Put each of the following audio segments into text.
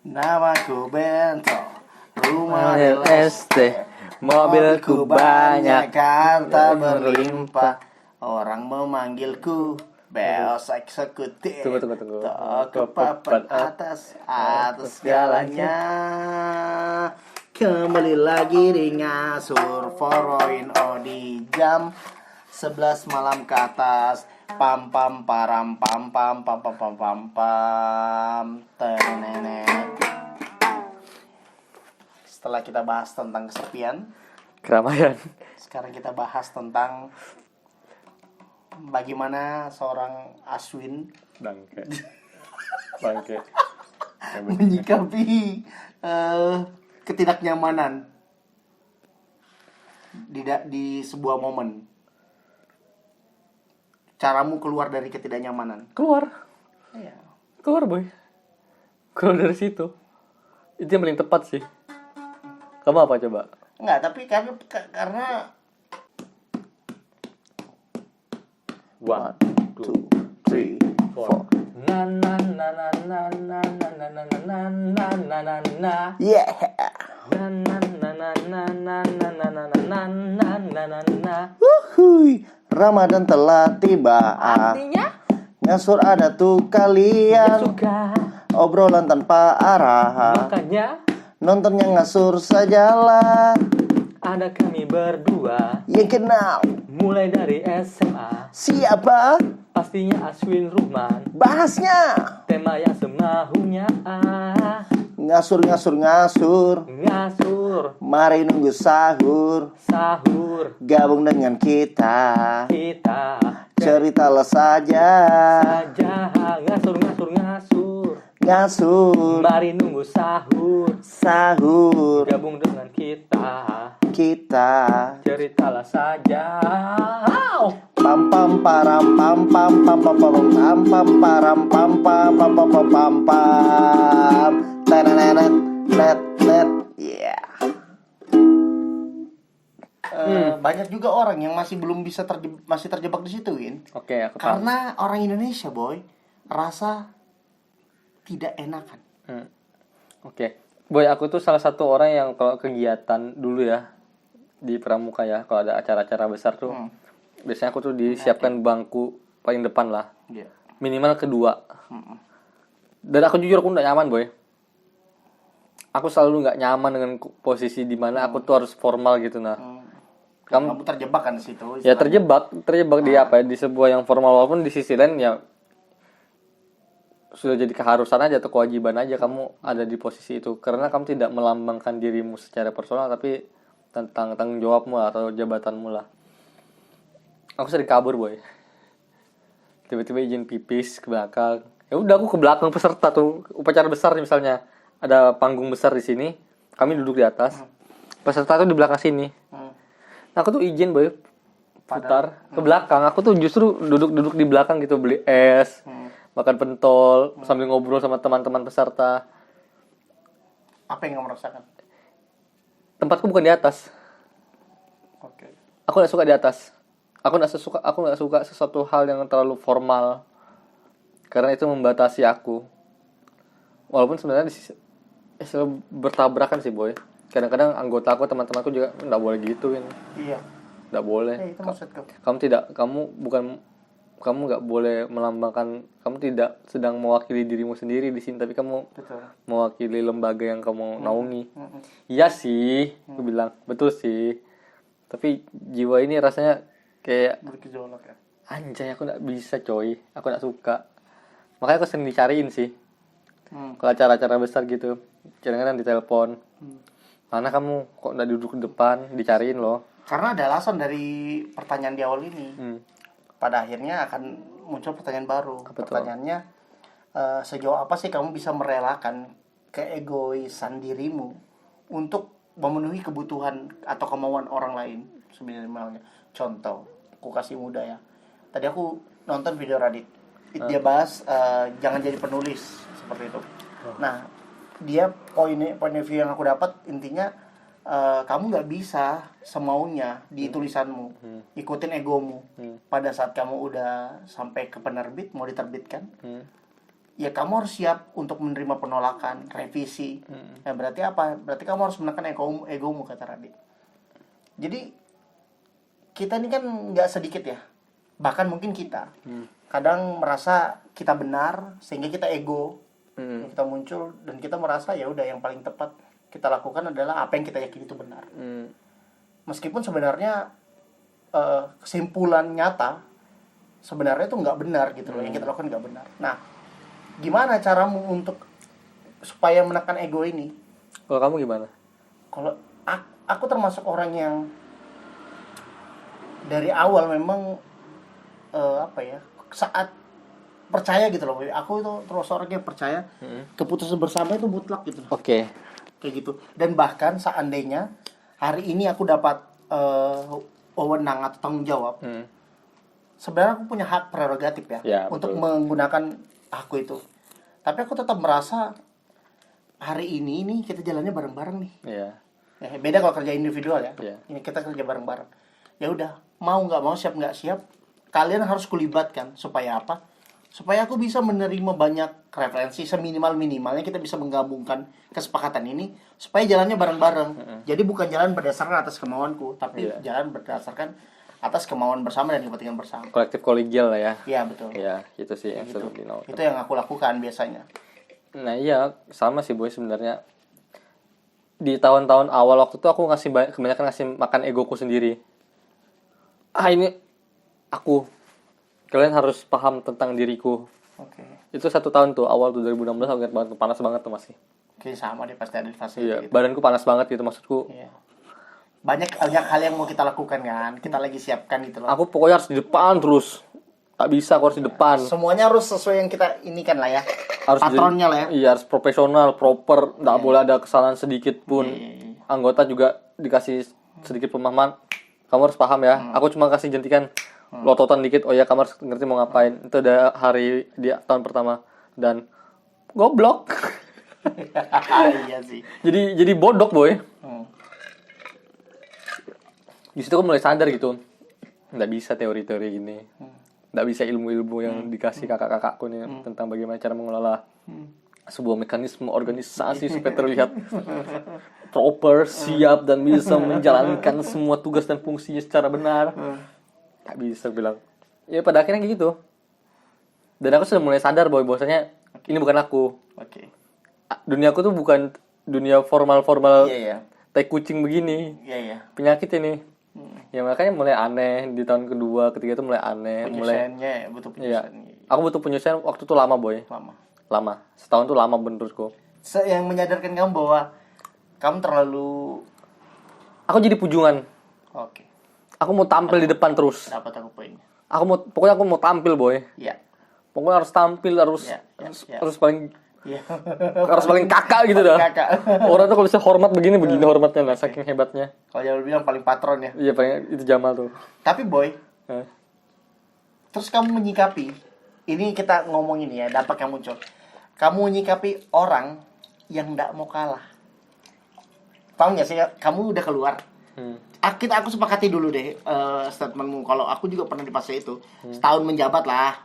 Namaku Bento, rumah Mobil ST, mobilku banyak, harta berlimpah. Orang memanggilku Beos eksekutif. Tunggu. Tak papan atas segalanya. Kembali lagi di Ngasur Foroin di jam 11 malam ke atas. Pam pam param pam pam pam pam pam pam pam. Tenenet. Setelah kita bahas tentang kesepian, keramaian. sekarang kita bahas tentang bagaimana seorang Aswin Bangke. menyikapi ketidaknyamanan di sebuah momen. Caramu keluar dari ketidaknyamanan. Keluar Iya. boy. Keluar dari situ. Itu yang paling tepat sih. Kamu apa coba? Enggak, tapi karena 1, 2, 3, 4. Na na na na na na na na na na na na na na. yeah. Na na na na na na na na na na na na na na. Wuhui, Ramadan telah tiba. Artinya Ngasur ada tuh kalian. suka. Obrolan tanpa arah. Makanya Nontonnya ngasur sajalah. ada kami berdua. Yang kenal Mulai dari SMA. siapa? Pastinya Aswin Ruhman. Bahasnya Tema yang semaunya. ngasur. Ngasur. Mari nunggu sahur. Sahur. Gabung dengan kita. Kita Ceritalah saja. saja. Ngasur. Ngasur. Mari nunggu sahur. Sahur. Gabung dengan kita. Kita. Ceritalah saja. Pam pam param pam pam pam pam pam pam pam param pam pam pam pam pam pam pam. Tenenet net. Yeah. Banyak juga orang yang masih belum bisa masih terjebak di situ, Win. Oke, aku tahu. Karena orang Indonesia, boy, rasa tidak enakan. Oke. Boy, aku tuh salah satu orang yang kalau kegiatan dulu ya di Pramuka ya, kalau ada acara-acara besar tuh biasanya aku tuh disiapkan bangku paling depan lah. Yeah. Minimal kedua. Dan aku jujur aku nggak nyaman, boy. Aku selalu nggak nyaman dengan posisi di mana aku tuh harus formal gitu nah. Kamu terjebak kan di situ? Ya terjebak di apa ya, di sebuah yang formal, walaupun di sisi lain ya sudah jadi keharusan aja atau kewajiban aja kamu ada di posisi itu, karena kamu tidak melambangkan dirimu secara personal tapi tentang tanggung jawabmu atau jabatanmu lah. Aku sering kabur, boy. Tiba-tiba izin pipis ke belakang. Ya udah, aku ke belakang peserta tuh upacara besar misalnya ada panggung besar di sini, kami duduk di atas, peserta tuh di belakang sini. Nah, aku tuh izin, boy, putar ke belakang. Aku tuh justru duduk di belakang gitu, beli es, makan pentol, sambil ngobrol sama teman-teman peserta. Apa yang kamu rasakan? Tempatku bukan di atas. Oke. Aku nggak suka di atas. Aku nggak suka sesuatu hal yang terlalu formal, karena itu membatasi aku. Walaupun sebenarnya selalu bertabrakan sih, boy. Kadang-kadang anggota aku, teman-temanku juga nggak boleh gituin. Iya. Nggak boleh. Itu maksudku. Kamu nggak boleh melambangkan, kamu tidak sedang mewakili dirimu sendiri di sini, tapi kamu mewakili lembaga yang kamu naungi. Iya sih, aku bilang betul sih. Tapi jiwa ini rasanya kayak bergejolak ya. anjay, aku nggak bisa, coy. Aku nggak suka. Makanya aku sering dicariin sih. Kalau acara-acara besar gitu, kadang-kadang ditelepon. Mana kamu kok nggak duduk di depan, dicariin loh. Karena ada alasan dari pertanyaan di awal ini. Pada akhirnya akan muncul pertanyaan baru. Betul. Pertanyaannya, sejauh apa sih kamu bisa merelakan keegoisan dirimu untuk memenuhi kebutuhan atau kemauan orang lain sebenarnya. Contoh, aku kasih mudah ya. Tadi aku nonton video Radit. Dia bahas jangan jadi penulis seperti itu. Nah, dia point of view yang aku dapat intinya, kamu nggak bisa semaunya di tulisanmu, ikutin egomu. Pada saat kamu udah sampai ke penerbit, mau diterbitkan, ya kamu harus siap untuk menerima penolakan, revisi. Nah, berarti apa? Berarti kamu harus menekan egomu kata Radit. Jadi kita ini kan nggak sedikit ya, bahkan mungkin kita kadang merasa kita benar sehingga kita ego, kita muncul dan kita merasa ya udah yang paling tepat kita lakukan adalah apa yang kita yakini itu benar. Meskipun sebenarnya kesimpulan nyata sebenarnya itu nggak benar gitu loh, yang kita lakukan nggak benar. Nah, gimana caramu untuk supaya menekan ego ini? Kalau kamu gimana? Kalau aku termasuk orang yang dari awal memang saat percaya gitu loh. Aku itu terus orang yang percaya keputusan bersama itu mutlak gitu loh. Oke. Kayak gitu. Dan bahkan seandainya hari ini aku dapat wewenang atau tanggung jawab, sebenarnya aku punya hak prerogatif ya untuk menggunakan aku itu. Tapi aku tetap merasa hari ini kita jalannya bareng-bareng nih. Iya. Ya, beda kalau kerja individual ya. Iya. Ini kita kerja bareng-bareng. Ya udah, mau nggak mau, siap nggak siap, kalian harus kulibatkan. Supaya apa? Supaya aku bisa menerima banyak referensi, seminimal-minimalnya kita bisa menggabungkan kesepakatan ini supaya jalannya bareng-bareng. Jadi bukan jalan berdasarkan atas kemauanku, tapi jalan berdasarkan atas kemauan bersama dan kepentingan bersama. Kolektif kolegial lah ya. Iya, betul. Iya, itu sih yang Gitu. sering dinaunkan. Itu yang aku lakukan biasanya. Nah iya, sama sih boy sebenarnya. Di tahun-tahun awal waktu itu aku kebanyakan ngasih makan egoku sendiri. Ini aku. Kalian harus paham tentang diriku. Oke. Itu 1 tahun tuh, awal tuh 2016 aku ingat banget tuh, panas banget tuh masih. Oke, sama deh pasti ada di fase Iya, itu. badanku panas banget gitu maksudku. Iya. Banyak hal yang mau kita lakukan kan, kita lagi siapkan gitu loh. Aku pokoknya harus di depan terus. Tak bisa, aku harus di depan. Semuanya harus sesuai yang kita ini kan lah ya. Harus Patronnya lah ya. Iya, harus profesional, proper, enggak boleh ada kesalahan sedikit pun. Anggota juga dikasih sedikit pemahaman. Kamu harus paham ya. Aku cuma kasih jentikan lototan dikit. Oh ya, kamu harus ngerti mau ngapain. Itu ada hari di tahun pertama dan goblok. Iya sih. Jadi bodoh, boy. Hmm. Di situ aku mulai sadar gitu. Nggak bisa teori-teori gini. Nggak bisa ilmu-ilmu yang dikasih kakak-kakakku nih tentang bagaimana cara mengelola sebuah mekanisme organisasi supaya terlihat proper, siap dan bisa menjalankan semua tugas dan fungsinya secara benar. Nggak bisa bilang. Ya pada akhirnya gitu. Dan aku sudah mulai sadar bahwasanya ini bukan aku. Oke. Dunia aku tuh bukan dunia formal-formal Iya. tai kucing begini. Iya. Penyakit ini. Ya makanya mulai aneh di tahun kedua, ketiga itu mulai aneh, Penyelesaiannya butuh Iya. penyelesaian. Aku butuh penyelesaian waktu itu lama, boy. Lama. Setahun tuh lama menurutku. Yang menyadarkan kamu bahwa kamu terlalu Aku jadi pujungan. oke. Aku mau tampil di depan terus. Dapat aku poinnya. Pokoknya aku mau tampil, boy. Iya. Pokoknya harus tampil, harus Iya. paling Iya. harus paling kakak gitu dah. Kakak. Orang tuh kalau bisa hormat begini hormatnya lah, saking hebatnya. Kalau Jamal bilang paling patron ya. Iya, paling itu Jamal tuh. Tapi boy, Eh. terus kamu menyikapi, ini kita ngomong ini ya, dampak yang muncul. Kamu menyikapi orang yang nggak mau kalah. Tahu nggak sih, kamu udah keluar. Aku sepakati dulu deh statementmu. Kalau aku juga pernah di fase itu, setahun menjabat lah,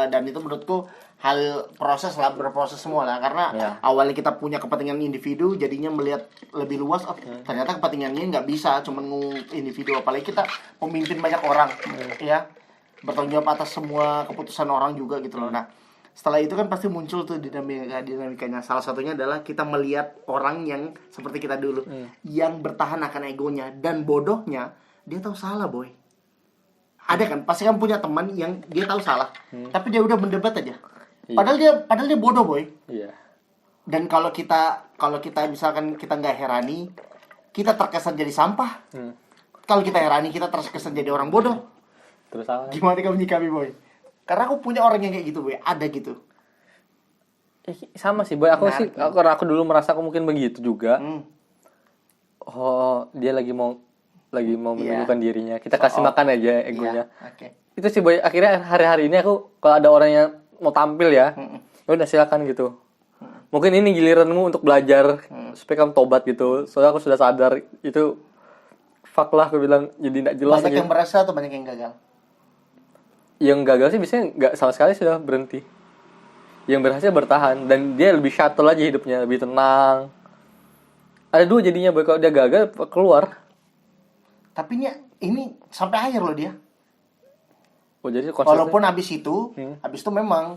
dan itu menurutku hal berproses semua lah. Karena awalnya kita punya kepentingan individu, jadinya melihat lebih luas. Ternyata kepentingannya nggak bisa cuma individu, apalagi kita pemimpin banyak orang, ya bertanggung jawab atas semua keputusan orang juga gitu loh. Nah, setelah itu kan pasti muncul tuh dinamikanya. Salah satunya adalah kita melihat orang yang seperti kita dulu, yang bertahan akan egonya, dan bodohnya dia tahu salah, boy. Ada kan, pasti kan punya teman yang dia tahu salah, tapi dia udah mendebat aja. Padahal dia bodoh, boy. Iya. Dan kalau kita misalkan kita nggak herani, kita terkesan jadi sampah. Kalau kita herani, kita terkesan jadi orang bodoh. Terus salah. Gimana kamu menyikapi, boy? Karena aku punya orang yang kayak gitu, boy. Ada gitu. Sama sih, boy. Karena aku dulu merasa aku mungkin begitu juga. Oh, dia lagi mau menunjukkan dirinya. Kita kasih makan aja egonya. Oke. Itu sih, boy. Akhirnya hari-hari ini aku kalau ada orang yang mau tampil ya, udah silakan gitu. Mungkin ini giliranmu untuk belajar supaya kamu tobat gitu. Soalnya aku sudah sadar itu fuck lah, aku bilang jadi tidak jelas. Banyak yang berhasil atau banyak yang gagal? Yang gagal sih biasanya nggak sama sekali sudah berhenti. yang berhasil bertahan dan dia lebih shuttle aja hidupnya, lebih tenang. Ada 2 jadinya boy, kalau dia gagal keluar. Tapi ini sampai akhir loh dia. Oh jadi konsisten. Walaupun habis itu memang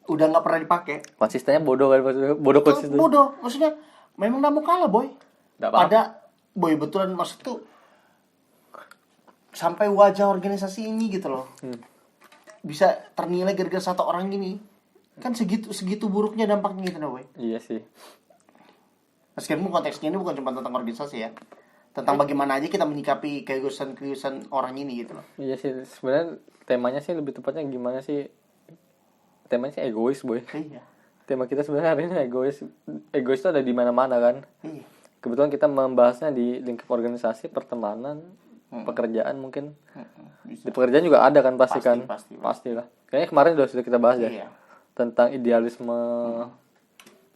udah nggak pernah dipakai. Konsistennya bodoh kan, bodoh konsisten. Bodoh, maksudnya memang nggak mau kalah boy. Nggak apa-apa. Pada boy betulan maksud tuh sampai wajah organisasi ini gitu loh. Bisa ternilai gara-gara satu orang gini. Kan segitu buruknya dampaknya gitu boy. Iya sih. Meskipun konteksnya ini bukan cuma tentang organisasi ya, tentang bagaimana aja kita menyikapi keegoisan orang ini gitu loh. Iya sih, sebenarnya temanya sih lebih tepatnya gimana sih? Temanya sih egois boy. Iya. Tema kita sebenarnya hari ini egois. Egois itu ada di mana-mana kan. Iya. Kebetulan kita membahasnya di lingkup organisasi, pertemanan, pekerjaan mungkin. Bisa. Di pekerjaan juga ada kan pasti kan. Pastilah. Kayaknya kemarin sudah kita bahas ya. Iya. Tentang idealisme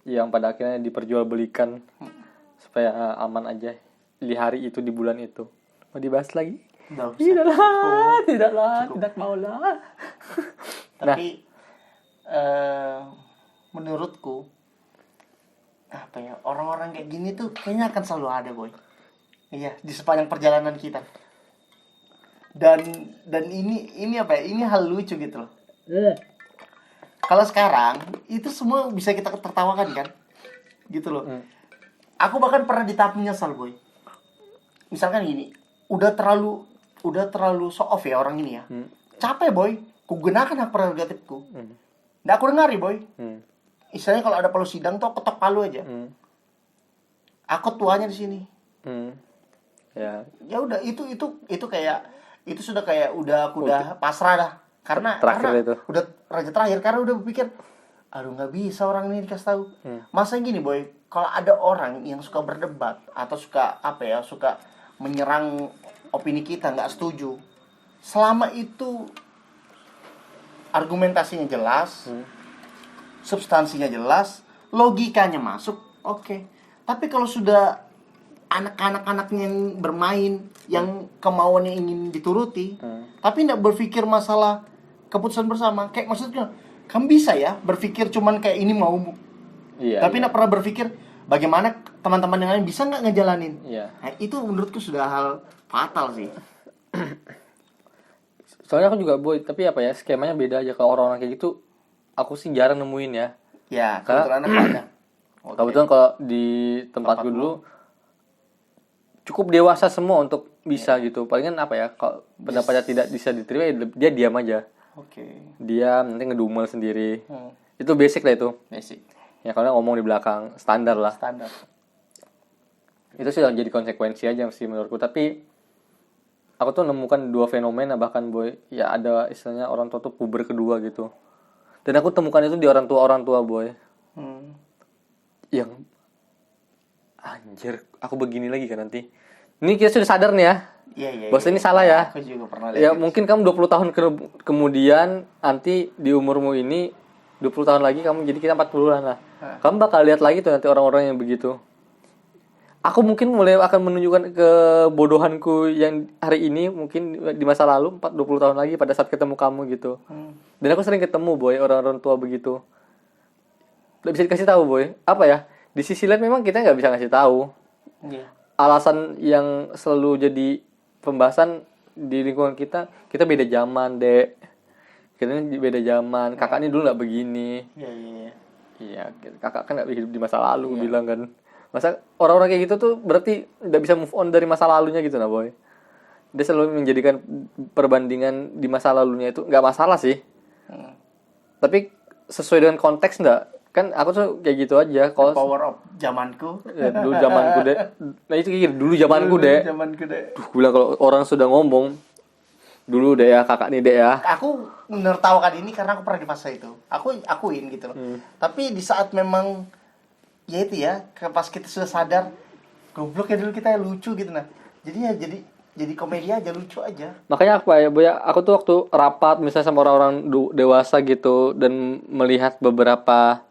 yang pada akhirnya diperjualbelikan supaya aman aja di hari itu, di bulan itu. Mau dibahas lagi? Tidaklah, tidak maulah. Tapi menurutku apa ya, orang-orang kayak gini tuh kayaknya akan selalu ada boy. Iya, di sepanjang perjalanan kita. Dan ini apa ya? Ini hal lucu gitu loh. Kalau sekarang itu semua bisa kita tertawakan kan, gitu loh. Aku bahkan pernah di tahap menyesal boy. Misalkan gini, udah terlalu show off ya orang ini ya. Capek boy, ku gunakan hak prerogatifku. Nggak aku dengari boy. Istilahnya kalau ada palu sidang tuh ketok palu aja. Aku tuanya di sini. Ya udah itu kayak itu sudah kayak udah pasrah dah. Karena itu udah raja terakhir, karena udah berpikir aduh nggak bisa orang ini dikasih tahu. Masa gini boy, kalau ada orang yang suka berdebat atau suka suka menyerang opini kita, nggak setuju, selama itu argumentasinya jelas, substansinya jelas, logikanya masuk, oke. Tapi kalau sudah anak-anaknya yang bermain, yang kemauannya ingin dituruti, tapi tidak berpikir masalah keputusan bersama, kayak maksudnya kamu bisa ya berpikir cuman kayak ini maumu, tapi tidak pernah berpikir bagaimana teman-teman yang lain bisa nggak ngejalanin. Nah, itu menurutku sudah hal fatal sih. Soalnya aku juga boy, tapi apa ya, skemanya beda aja. Kalau orang-orang kayak gitu aku sih jarang nemuin ya. Ya, kebetulan ada. Kebetulan kalau di tempatku dulu cukup dewasa semua untuk bisa gitu. Palingan apa ya, kalau pendapatnya tidak bisa diterima, dia diam aja. Diam, nanti ngedumel sendiri. Itu basic lah itu. Basic. Ya kalau ngomong di belakang, standar lah. Standar. Itu sudah jadi konsekuensi aja sih menurutku. Tapi aku tuh nemukan 2 fenomena bahkan boy. Ya ada istilahnya orang tua tuh puber kedua gitu. Dan aku temukan itu di orang tua boy. Yang anjir, aku begini lagi kan nanti. Ini kita sudah sadar nih ya. Iya. Bos ini salah ya. Aku juga pernah lihat. Ya mungkin kamu 20 tahun kemudian nanti di umurmu ini 20 tahun lagi kamu jadi kita 40-an lah. Kamu bakal lihat lagi tuh nanti orang-orang yang begitu. Aku mungkin mulai akan menunjukkan kebodohanku yang hari ini mungkin di masa lalu 20 tahun lagi pada saat ketemu kamu gitu. Dan aku sering ketemu boy orang-orang tua begitu. Gak bisa dikasih tahu boy. Apa ya? Di sisi lain memang kita nggak bisa ngasih tahu. Alasan yang selalu jadi pembahasan di lingkungan kita beda zaman dek. Kita ini beda zaman. Kakak ini dulu nggak begini. Iya. Kakak kan nggak hidup di masa lalu bilang kan. Masa orang-orang kayak gitu tuh berarti nggak bisa move on dari masa lalunya gitu nah boy. Dia selalu menjadikan perbandingan di masa lalunya itu nggak masalah sih. Tapi sesuai dengan konteks nggak? Kan aku tuh kayak gitu aja. The power of zamanku. Ya, dulu zamanku deh. Nah itu kayak gitu, dulu zamanku deh. Duh, bilang kalau orang sudah ngomong dulu deh ya, kakak nih deh ya. Aku menertawakan ini karena aku pernah di fase itu. Aku akuin gitu loh. Tapi di saat memang ya itu ya, pas kita sudah sadar goblok ya dulu kita lucu gitu nah. Jadi ya jadi komedi aja, lucu aja. Makanya aku tuh waktu rapat misalnya sama orang-orang dewasa gitu dan melihat beberapa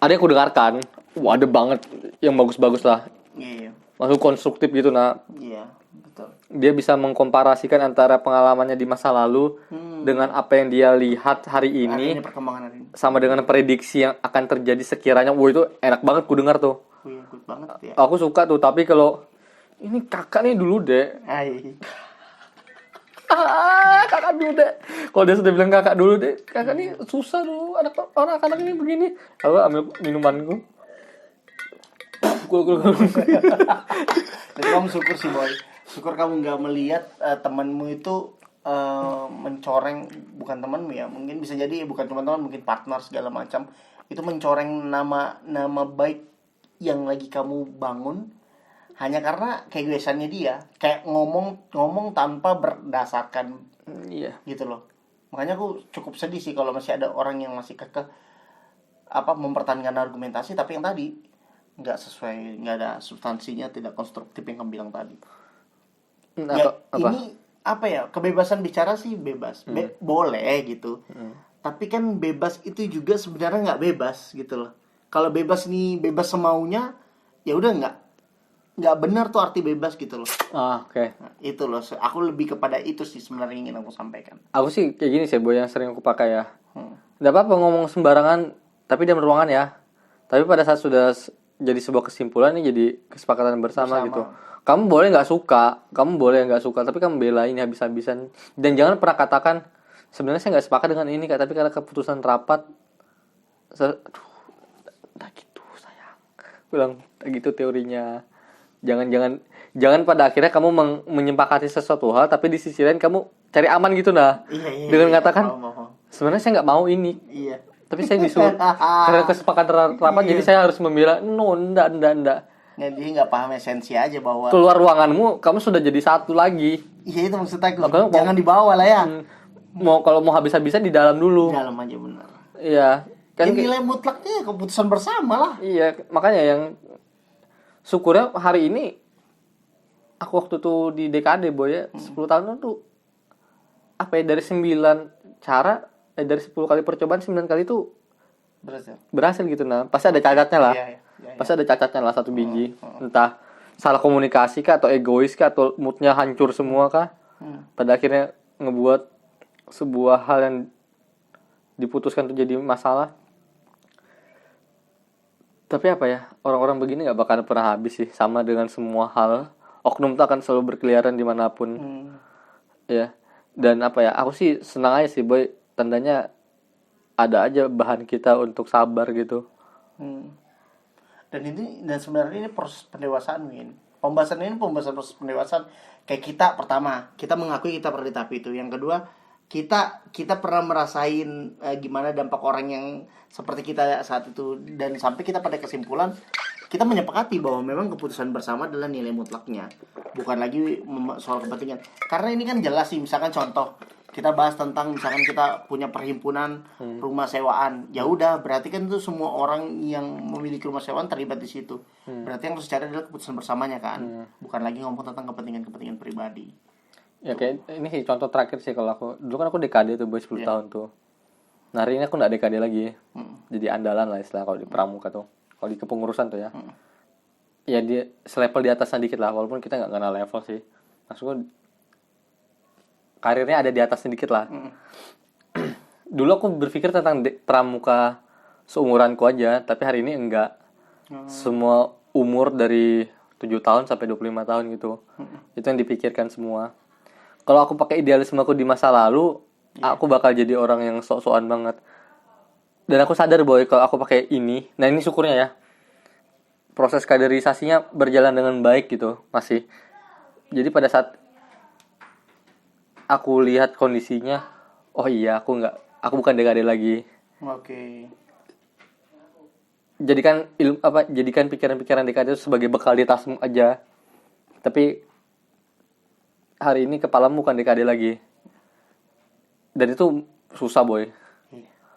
ada yang aku dengarkan, wah ada banget yang bagus-bagus lah. Iya. Masuk konstruktif gitu nah. Iya, betul. Dia bisa mengkomparasikan antara pengalamannya di masa lalu dengan apa yang dia lihat hari ini. Perkembangan hari ini. sama dengan prediksi yang akan terjadi sekiranya. Wah, itu enak banget ku dengar tuh. Wih, good banget ya. Aku suka tuh, tapi kalau ini kakak nih dulu deh. Hai. Kakak dulu deh. Kalau dia sudah bilang kakak dulu deh, kakak nih susah dulu. Anak ini begini. Aku ambil minumanku. Jadi kamu syukur sih boy. Syukur kamu nggak melihat temanmu itu mencoreng, bukan temanmu ya, mungkin bisa jadi bukan teman-teman, mungkin partner segala macam, itu mencoreng nama baik yang lagi kamu bangun hanya karena keegoisannya dia, kayak ngomong tanpa berdasarkan Iya. gitu loh. Makanya aku cukup sedih sih kalau masih ada orang yang masih kekeh mempertahankan argumentasi tapi yang tadi nggak sesuai, nggak ada substansinya, tidak konstruktif yang kamu bilang tadi. Ya ini apa ya, kebebasan bicara sih bebas, boleh gitu. Tapi kan bebas itu juga sebenarnya nggak bebas gitu loh. Kalau bebas nih bebas semaunya, ya udah nggak benar tuh arti bebas gitu loh. Oke. Nah, itu loh, aku lebih kepada itu sih sebenarnya ingin aku sampaikan. Aku sih kayak gini sih, boy, yang sering aku pakai ya. Nggak apa-apa ngomong sembarangan, tapi dalam ruangan ya. Tapi pada saat sudah jadi sebuah kesimpulan, ini jadi kesepakatan bersama gitu. Kamu boleh nggak suka, tapi kamu belain habis-habisan. Dan jangan pernah katakan sebenarnya saya nggak sepakat dengan ini, tapi karena keputusan rapat, tak gitu sayang. Bilang tak gitu teorinya. Jangan pada akhirnya kamu menyepakati sesuatu hal, tapi di sisi lain kamu cari aman gitu nah. Dengan mengatakan sebenarnya saya nggak mau ini. Iya. Tapi saya disuruh karena kesepakatan rapat, jadi saya harus membela. No, enggak. Jadi nggak paham esensi aja bahwa keluar ruanganmu kamu sudah jadi satu lagi. Iya, itu maksud aku. Jangan dibawa lah ya. Kalau mau habis-habisan di dalam dulu. Di dalam aja benar. Iya. Kan nilai mutlaknya keputusan bersama lah. Iya, makanya yang syukurnya hari ini aku waktu tuh di DKD boy ya, 10 tahun tuh apa ya, dari 9 cara dari 10 kali percobaan 9 kali tuh berhasil gitu nah. Pasti ada cacatnya lah. Iya. Pasti ada cacatnya lah, satu biji. Entah salah komunikasi kah, atau egois kah, atau moodnya hancur semua kah. Pada akhirnya ngebuat sebuah hal yang diputuskan tuh jadi masalah. Tapi apa ya, orang-orang begini gak bakal pernah habis sih. Sama dengan semua hal, oknum tuh akan selalu berkeliaran dimanapun. Ya. Dan apa ya, aku sih senang aja sih boy, tandanya ada aja bahan kita untuk sabar gitu. Dan sebenarnya ini proses pendewasaan, Win. Pembahasan proses pendewasaan. Kayak kita, pertama, kita mengakui kita pernah di tahap itu. Yang kedua, kita pernah merasain gimana dampak orang yang seperti kita saat itu, dan sampai kita pada kesimpulan kita menyepakati bahwa memang keputusan bersama adalah nilai mutlaknya, bukan lagi soal kepentingan. Karena ini kan jelas sih, misalkan contoh kita bahas tentang misalkan kita punya perhimpunan rumah sewaan, ya udah berarti kan itu semua orang yang memiliki rumah sewaan terlibat di situ. Berarti yang harus dicari adalah keputusan bersamanya kan, bukan lagi ngomong tentang kepentingan pribadi. Ya kayak ini sih contoh terakhir sih, kalau aku dulu kan aku DKD tuh boy 10 tahun tuh. Nah hari ini aku nggak DKD lagi, jadi andalan lah istilah kalau di pramuka tuh, kalau di kepengurusan tuh ya. Ya dia selevel di atasnya dikit lah, walaupun kita nggak kenal level sih. Maksudku karirnya ada di atas sedikit lah. Dulu aku berpikir tentang pramuka seumuranku aja, tapi hari ini enggak. Semua umur dari 7 tahun sampai 25 tahun gitu. Itu yang dipikirkan semua. Kalau aku pakai idealisme aku di masa lalu, aku bakal jadi orang yang sok-sokan banget. Dan aku sadar boy, kalau aku pakai ini, nah ini syukurnya ya, proses kaderisasinya berjalan dengan baik gitu masih. Jadi pada saat aku lihat kondisinya, oh iya aku bukan DKD lagi. Oke. Jadikan pikiran-pikiran DKD itu sebagai bekal di tasmu aja. Tapi hari ini kepalamu bukan DKD lagi. Dan itu susah boy.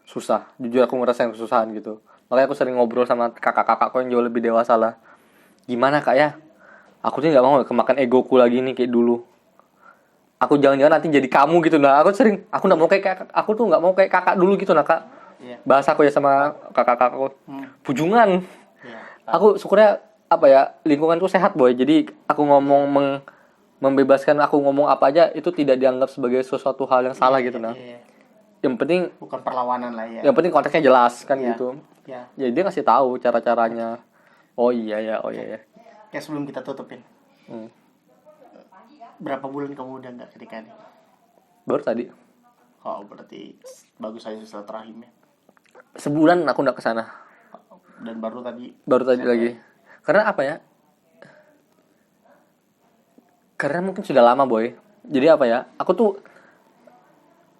Susah. Jujur aku ngerasain kesusahan gitu. Makanya aku sering ngobrol sama kakak-kakakku yang jauh lebih dewasa lah. Gimana kak ya? Aku tuh gak mau kemakan egoku lagi nih kayak dulu. Aku jangan-jangan nanti jadi kamu gitu nah. Aku gak mau kayak kakak. Aku tuh gak mau kayak kakak dulu gitu nah kak. Bahasa aku ya sama kakak-kakakku. Pujungan. Aku syukurnya apa ya, lingkunganku sehat boy. Jadi aku ngomong membebaskan, aku ngomong apa aja itu tidak dianggap sebagai sesuatu hal yang salah gitu nah. yang penting bukan perlawanan lah ya. yang penting konteksnya jelas kan Iya. gitu. Ya. Jadi dia ngasih tahu cara-caranya. Oh iya ya. Kayak sebelum kita tutupin. Hmm. Berapa bulan kamu udah nggak ke DKD? Baru tadi. Oh berarti bagus aja silaturahimnya. Sebulan aku nggak kesana. Dan baru tadi Lagi. Karena apa ya? Karena mungkin sudah lama boy. Jadi apa ya? Aku tuh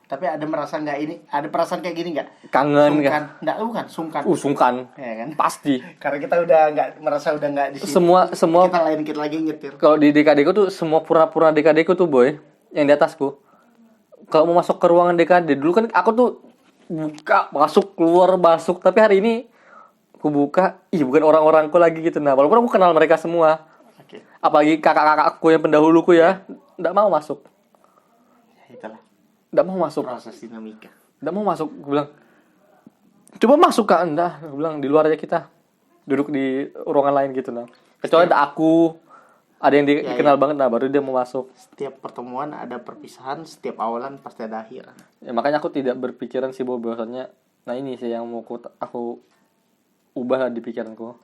tapi ada merasa nggak ini, ada perasaan kayak gini nggak? kangen Sungkan, kan? nggak bukan sungkan. Sungkan. Ya kan? Pasti. Karena kita udah nggak merasa udah nggak di sini. Semua Kita lain dikit lagi nyetir. kalau di DKD ku tuh semua pura-pura DKD ku tuh boy, yang di atasku. Kalau mau masuk ke ruangan DKD dulu kan aku tuh buka masuk keluar masuk, tapi hari ini aku buka, bukan orang-orangku lagi gitu. Nah, walaupun aku kenal mereka semua. Oke. Apalagi kakak-kakakku yang pendahuluku ya, nggak mau masuk. Ya, itulah Nggak mau masuk. proses dinamika. Nggak mau masuk. Gue bilang, coba masuk kak. Enggak. Gue bilang, di luar aja kita. Duduk di ruangan lain gitu. Nah. Kecuali ada aku, ada yang dikenal banget, nah baru dia mau masuk. Setiap pertemuan ada perpisahan, setiap awalan pasti ada akhir. Ya, makanya aku tidak berpikiran sih bahwasannya, nah ini sih yang mau aku ubah di pikiranku.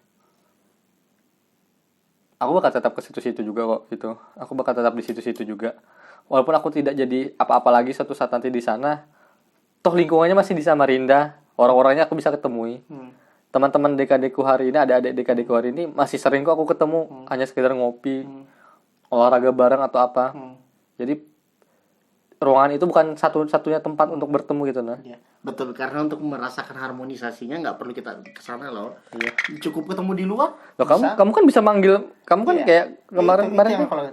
Aku bakal tetap ke situ-situ juga kok gitu. Aku bakal tetap di situ-situ juga. Walaupun aku tidak jadi apa-apa lagi suatu saat nanti di sana, toh lingkungannya masih di Samarinda, orang-orangnya aku bisa ketemui. Teman-teman DKD ku hari ini, ada adik DKD ku hari ini masih sering kok aku ketemu, hanya sekedar ngopi, olahraga bareng atau apa. Jadi ruangan itu bukan satu-satunya tempat untuk bertemu gitu nah. Ya, betul, karena untuk merasakan harmonisasinya nggak perlu kita kesana loh. Iya. Cukup ketemu di luar. Loh, kamu kan bisa manggil, kamu kan Iya. kayak kemarin Itu kemarin yang kan? kalau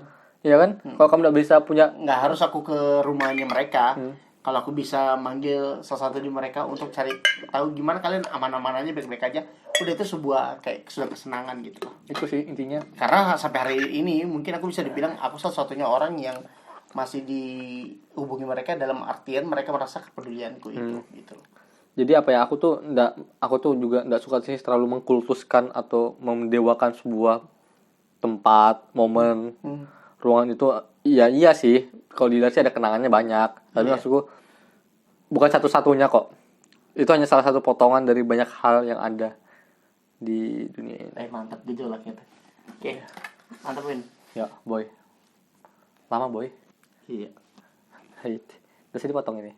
Iya kan? Kalau kamu nggak bisa punya, nggak harus aku ke rumahnya mereka. Kalau aku bisa manggil salah satu di mereka untuk cari tahu gimana kalian aman-aman aja, baik-baik aja, udah itu sebuah kayak sudah kesenangan gitu. itu sih intinya. Karena sampai hari ini mungkin aku bisa dibilang aku satu-satunya orang yang masih dihubungi mereka dalam artian mereka merasa kepedulianku itu gitu. Jadi apa ya, aku tuh juga nggak suka sih terlalu mengkultuskan atau mendewakan sebuah tempat, momen, ruangan itu. Iya sih, kalau dilihat sih ada kenangannya banyak. Tapi maksudku bukan satu-satunya kok. Itu hanya salah satu potongan dari banyak hal yang ada di dunia ini. Mantap gitu lah kita. Oke, mantap Win. Ya, boy. Lama boy. Iya. Hate. Terus dipotong ini.